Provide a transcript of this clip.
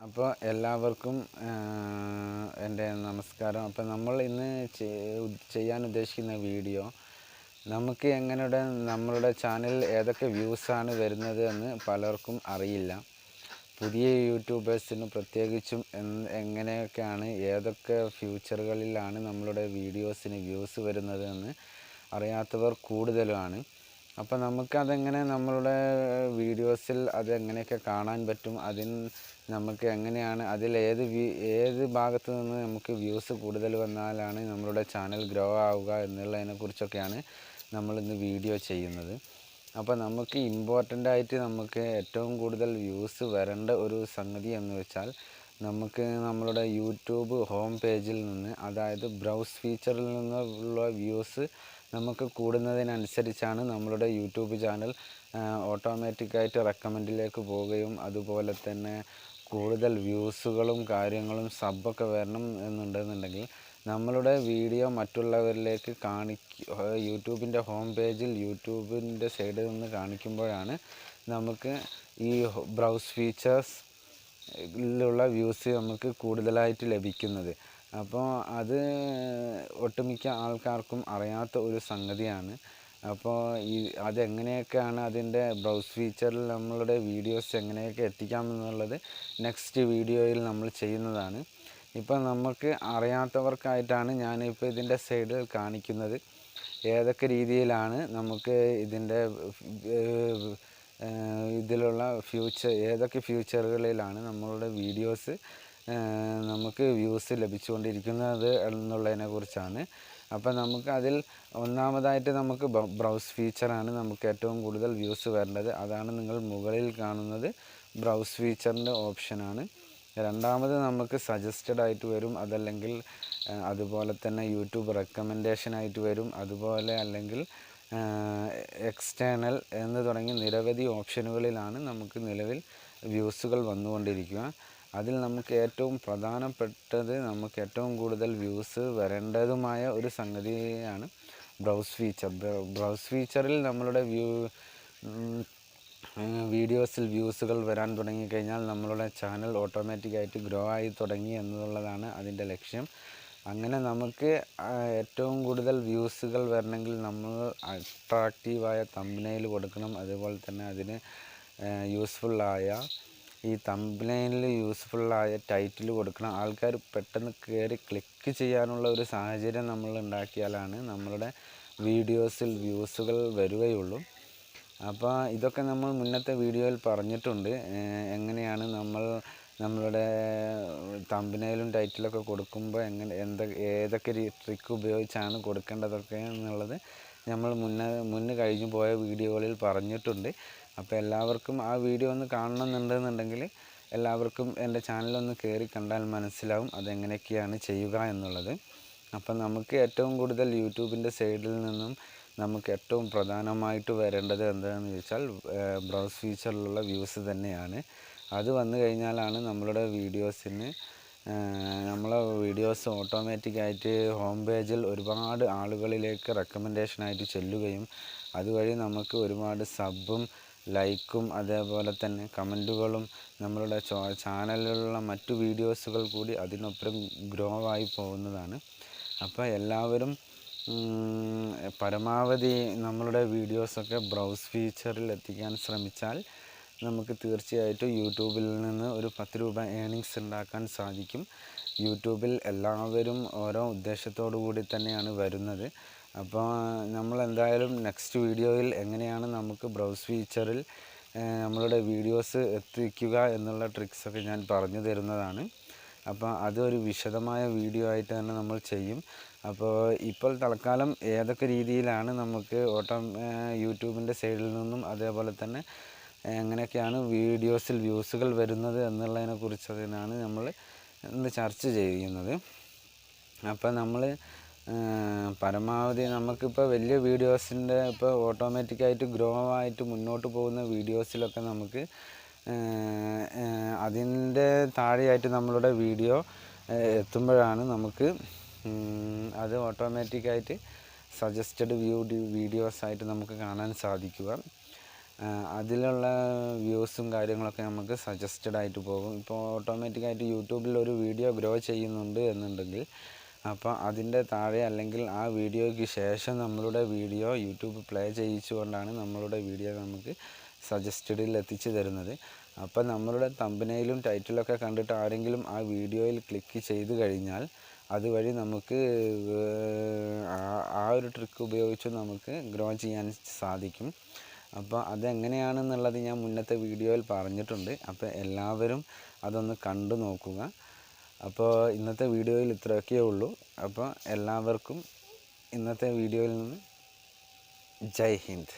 അപ്പോൾ എല്ലാവർക്കും എൻ്റെ നമസ്കാരം. അപ്പോൾ നമ്മൾ ഇന്ന് ചെയ്യാൻ ഉദ്ദേശിക്കുന്ന വീഡിയോ, നമുക്ക് നമ്മളുടെ ചാനലിൽ ഏതൊക്കെ വ്യൂസാണ് വരുന്നത് എന്ന് പലർക്കും അറിയില്ല. പുതിയ യൂട്യൂബേഴ്സിന് പ്രത്യേകിച്ചും എങ്ങനെയൊക്കെയാണ്, ഏതൊക്കെ ഫ്യൂച്ചറുകളിലാണ് നമ്മളുടെ വീഡിയോസിന് വ്യൂസ് വരുന്നത് എന്ന് അറിയാത്തവർ കൂടുതലാണ്. അപ്പോൾ നമുക്കതെങ്ങനെ നമ്മളുടെ വീഡിയോസിൽ അതെങ്ങനെയൊക്കെ കാണാൻ പറ്റും, നമുക്ക് എങ്ങനെയാണ് ഏത് ഭാഗത്ത് നിന്ന് നമുക്ക് വ്യൂസ് കൂടുതൽ വന്നാലാണ് നമ്മളുടെ ചാനൽ ഗ്രോ ആവുക എന്നുള്ളതിനെക്കുറിച്ചൊക്കെയാണ് നമ്മളിന്ന് വീഡിയോ ചെയ്യുന്നത്. അപ്പോൾ നമുക്ക് ഇമ്പോർട്ടൻ്റായിട്ട് നമുക്ക് ഏറ്റവും കൂടുതൽ വ്യൂസ് വരേണ്ട ഒരു സംഗതി എന്ന് വെച്ചാൽ, നമുക്ക് നമ്മളുടെ യൂട്യൂബ് ഹോം പേജിൽ നിന്ന്, അതായത് ബ്രൗസ് ഫീച്ചറിൽ നിന്നുള്ള വ്യൂസ് നമുക്ക് കൂടുന്നതിനനുസരിച്ചാണ് നമ്മളുടെ യൂട്യൂബ് ചാനൽ ഓട്ടോമാറ്റിക്കായിട്ട് റെക്കമെൻഡിലേക്ക് പോവുകയും അതുപോലെ തന്നെ കൂടുതൽ വ്യൂസുകളും കാര്യങ്ങളും സബ്ബൊക്കെ വരണം എന്നുണ്ടെന്നുണ്ടെങ്കിൽ നമ്മളുടെ വീഡിയോ മറ്റുള്ളവരിലേക്ക് യൂട്യൂബിൻ്റെ ഹോം പേജിൽ യൂട്യൂബിൻ്റെ സൈഡിൽ നിന്ന് കാണിക്കുമ്പോഴാണ് നമുക്ക് ഈ ബ്രൗസ് ഫീച്ചേഴ്സിലുള്ള വ്യൂസ് നമുക്ക് കൂടുതലായിട്ട് ലഭിക്കുന്നത്. അപ്പോൾ അത് ഒട്ടുമിക്ക ആൾക്കാർക്കും അറിയാത്ത ഒരു സംഗതിയാണ്. അപ്പോൾ അതെങ്ങനെയൊക്കെയാണ് അതിൻ്റെ ബ്രൗസ് ഫീച്ചറിൽ നമ്മളുടെ വീഡിയോസ് എങ്ങനെയൊക്കെ എത്തിക്കാമെന്നുള്ളത് നെക്സ്റ്റ് വീഡിയോയിൽ നമ്മൾ ചെയ്യുന്നതാണ്. ഇപ്പോൾ നമുക്ക് അറിയാത്തവർക്കായിട്ടാണ് ഞാനിപ്പോൾ ഇതിൻ്റെ സൈഡിൽ കാണിക്കുന്നത്, ഏതൊക്കെ രീതിയിലാണ് നമുക്ക് ഇതിലുള്ള ഏതൊക്കെ ഫ്യൂച്ചറുകളിലാണ് നമ്മളുടെ വീഡിയോസ് നമുക്ക് വ്യൂസ് ലഭിച്ചുകൊണ്ടിരിക്കുന്നത് എന്നുള്ളതിനെ കുറിച്ചാണ്. അപ്പോൾ നമുക്കതിൽ ഒന്നാമതായിട്ട് നമുക്ക് ബ്രൗസ് ഫീച്ചറാണ് നമുക്ക് ഏറ്റവും കൂടുതൽ വ്യൂസ് വരേണ്ടത്. അതാണ് നിങ്ങൾ മുകളിൽ കാണുന്നത്, ബ്രൗസ് ഫീച്ചറിൻ്റെ ഓപ്ഷനാണ്. രണ്ടാമത് നമുക്ക് സജസ്റ്റഡ് ആയിട്ട് വരും, അതല്ലെങ്കിൽ അതുപോലെ തന്നെ യൂട്യൂബ് റെക്കമെൻഡേഷനായിട്ട് വരും, അതുപോലെ അല്ലെങ്കിൽ എക്സ്റ്റേണൽ എന്ന് തുടങ്ങി നിരവധി ഓപ്ഷനുകളിലാണ് നമുക്ക് നിലവിൽ വ്യൂസുകൾ വന്നുകൊണ്ടിരിക്കുക. അതിൽ നമുക്ക് ഏറ്റവും പ്രധാനപ്പെട്ടത്, നമുക്ക് ഏറ്റവും കൂടുതൽ വ്യൂസ് വരേണ്ടതുമായ ഒരു സംഗതിയാണ് ബ്രൗസ് ഫീച്ചർ. ബ്രൗസ് ഫീച്ചറിൽ നമ്മളുടെ വീഡിയോസിൽ വ്യൂസുകൾ വരാൻ തുടങ്ങിക്കഴിഞ്ഞാൽ നമ്മളുടെ ചാനൽ ഓട്ടോമാറ്റിക്കായിട്ട് ഗ്രോ ആയി തുടങ്ങി എന്നുള്ളതാണ് അതിൻ്റെ ലക്ഷ്യം. അങ്ങനെ നമുക്ക് ഏറ്റവും കൂടുതൽ വ്യൂസുകൾ വരണമെങ്കിൽ നമ്മൾ അട്രാക്റ്റീവായ തംബ്നെയിൽ കൊടുക്കണം. അതുപോലെ തന്നെ അതിന് യൂസ്ഫുള്ളായ തംബ്നെയിലിൽ യൂസ്ഫുള്ളായ ടൈറ്റിൽ കൊടുക്കണം. ആൾക്കാർ പെട്ടെന്ന് കയറി ക്ലിക്ക് ചെയ്യാനുള്ള ഒരു സാഹചര്യം നമ്മൾ ഉണ്ടാക്കിയാലാണ് നമ്മളുടെ വീഡിയോസിൽ വ്യൂസുകൾ വരികയുള്ളൂ. അപ്പോൾ ഇതൊക്കെ നമ്മൾ മുന്നത്തെ വീഡിയോയിൽ പറഞ്ഞിട്ടുണ്ട്, എങ്ങനെയാണ് നമ്മളുടെ തംബ്നെയിലും ടൈറ്റിലൊക്കെ കൊടുക്കുമ്പോൾ ഏതൊക്കെ ട്രിക്ക് ഉപയോഗിച്ചാണ് കൊടുക്കേണ്ടതൊക്കെ എന്നുള്ളത് നമ്മൾ മുന്നേ കഴിഞ്ഞു പോയ വീഡിയോകളിൽ പറഞ്ഞിട്ടുണ്ട്. അപ്പോൾ എല്ലാവർക്കും ആ വീഡിയോ ഒന്ന് കാണണമെന്നുണ്ടെന്നുണ്ടെങ്കിൽ എല്ലാവർക്കും എൻ്റെ ചാനലൊന്ന് കയറി കണ്ടാൽ മനസ്സിലാവും അതെങ്ങനെയൊക്കെയാണ് ചെയ്യുക എന്നുള്ളത്. അപ്പം നമുക്ക് ഏറ്റവും കൂടുതൽ യൂട്യൂബിൻ്റെ സൈഡിൽ നിന്നും നമുക്ക് ഏറ്റവും പ്രധാനമായിട്ട് വരേണ്ടത് എന്താണെന്ന് ചോദിച്ചാൽ ബ്രൗസ് ഫീച്ചറിലുള്ള വ്യൂസ് തന്നെയാണ്. അത് വന്നു കഴിഞ്ഞാലാണ് നമ്മളെ വീഡിയോസ് ഓട്ടോമാറ്റിക്കായിട്ട് ഹോം പേജിൽ ഒരുപാട് ആളുകളിലേക്ക് റെക്കമെൻഡേഷനായിട്ട് ചെല്ലുകയും അതുവഴി നമുക്ക് ഒരുപാട് സബ്ബും ലൈക്കും അതേപോലെ തന്നെ കമൻറ്റുകളും നമ്മളുടെ ചാനലിലുള്ള മറ്റു വീഡിയോസുകൾ കൂടി അതിനൊപ്പം ഗ്രോ ആയി പോകുന്നതാണ്. അപ്പോൾ എല്ലാവരും പരമാവധി നമ്മളുടെ വീഡിയോസൊക്കെ ബ്രൗസ് ഫീച്ചറിൽ എത്തിക്കാൻ ശ്രമിച്ചാൽ നമുക്ക് തീർച്ചയായിട്ടും യൂട്യൂബിൽ നിന്ന് ഒരു 10 രൂപ ഏണിങ്സ് ഉണ്ടാക്കാൻ സാധിക്കും. യൂട്യൂബിൽ എല്ലാവരും ഓരോ ഉദ്ദേശത്തോടു കൂടി തന്നെയാണ് വരുന്നത്. അപ്പോൾ നമ്മൾ എന്തായാലും നെക്സ്റ്റ് വീഡിയോയിൽ എങ്ങനെയാണ് നമുക്ക് ബ്രൗസ് ഫീച്ചറിൽ നമ്മളുടെ വീഡിയോസ് എത്തിക്കുക എന്നുള്ള ട്രിക്സൊക്കെ ഞാൻ പറഞ്ഞു തരുന്നതാണ്. അപ്പോൾ അതൊരു വിശദമായ വീഡിയോ ആയിട്ട് തന്നെ നമ്മൾ ചെയ്യും. അപ്പോൾ ഇപ്പോൾ തൽക്കാലം ഏതൊക്കെ രീതിയിലാണ് നമുക്ക് യൂട്യൂബിൻ്റെ സൈഡിൽ നിന്നും അതേപോലെ തന്നെ എങ്ങനെയൊക്കെയാണ് വീഡിയോസിൽ വ്യൂസുകൾ വരുന്നത് എന്നുള്ളതിനെക്കുറിച്ചതിനാണ് നമ്മൾ ഇന്ന് ചർച്ച ചെയ്യുന്നത്. അപ്പോൾ നമ്മൾ പരമാവധി നമുക്കിപ്പോൾ വലിയ വീഡിയോസിൻ്റെ ഇപ്പോൾ ഓട്ടോമാറ്റിക്കായിട്ട് ഗ്രോ ആയിട്ട് മുന്നോട്ട് പോകുന്ന വീഡിയോസിലൊക്കെ നമുക്ക് അതിൻ്റെ താഴെയായിട്ട് നമ്മളുടെ വീഡിയോ എത്തുമ്പോഴാണ് നമുക്ക് അത് ഓട്ടോമാറ്റിക്കായിട്ട് സജസ്റ്റഡ് വീഡിയോസായിട്ട് നമുക്ക് കാണാൻ സാധിക്കുക. അതിലുള്ള വ്യൂസും കാര്യങ്ങളൊക്കെ നമുക്ക് സജസ്റ്റഡ് ആയിട്ട് പോകും. ഇപ്പോൾ ഓട്ടോമാറ്റിക്കായിട്ട് യൂട്യൂബിൽ ഒരു വീഡിയോ ഗ്രോ ചെയ്യുന്നുണ്ട് എന്നുണ്ടെങ്കിൽ അപ്പോൾ അതിൻ്റെ താഴെ അല്ലെങ്കിൽ ആ വീഡിയോയ്ക്ക് ശേഷം നമ്മളുടെ വീഡിയോ യൂട്യൂബ് പ്ലേ ചെയ്യിച്ചുകൊണ്ടാണ് നമ്മളുടെ വീഡിയോ നമുക്ക് സജസ്റ്റഡിൽ എത്തിച്ചു തരുന്നത്. അപ്പോൾ നമ്മളുടെ തമ്പനെയിലും ടൈറ്റിലൊക്കെ കണ്ടിട്ട് ആരെങ്കിലും ആ വീഡിയോയിൽ ക്ലിക്ക് ചെയ്ത് കഴിഞ്ഞാൽ അതുവഴി നമുക്ക് ആ ഒരു ട്രിക്ക് ഉപയോഗിച്ച് നമുക്ക് ഗ്രോ ചെയ്യാൻ സാധിക്കും. അപ്പോൾ അതെങ്ങനെയാണെന്നുള്ളത് ഞാൻ മുന്നത്തെ വീഡിയോയിൽ പറഞ്ഞിട്ടുണ്ട്. അപ്പോൾ എല്ലാവരും അതൊന്ന് കണ്ടു നോക്കുക. അപ്പോൾ ഇന്നത്തെ വീഡിയോയിൽ ഇത്രയൊക്കെ ഉള്ളൂ. അപ്പോൾ എല്ലാവർക്കും ഇന്നത്തെ വീഡിയോയിൽ നിന്ന് ജയ് ഹിന്ദ്.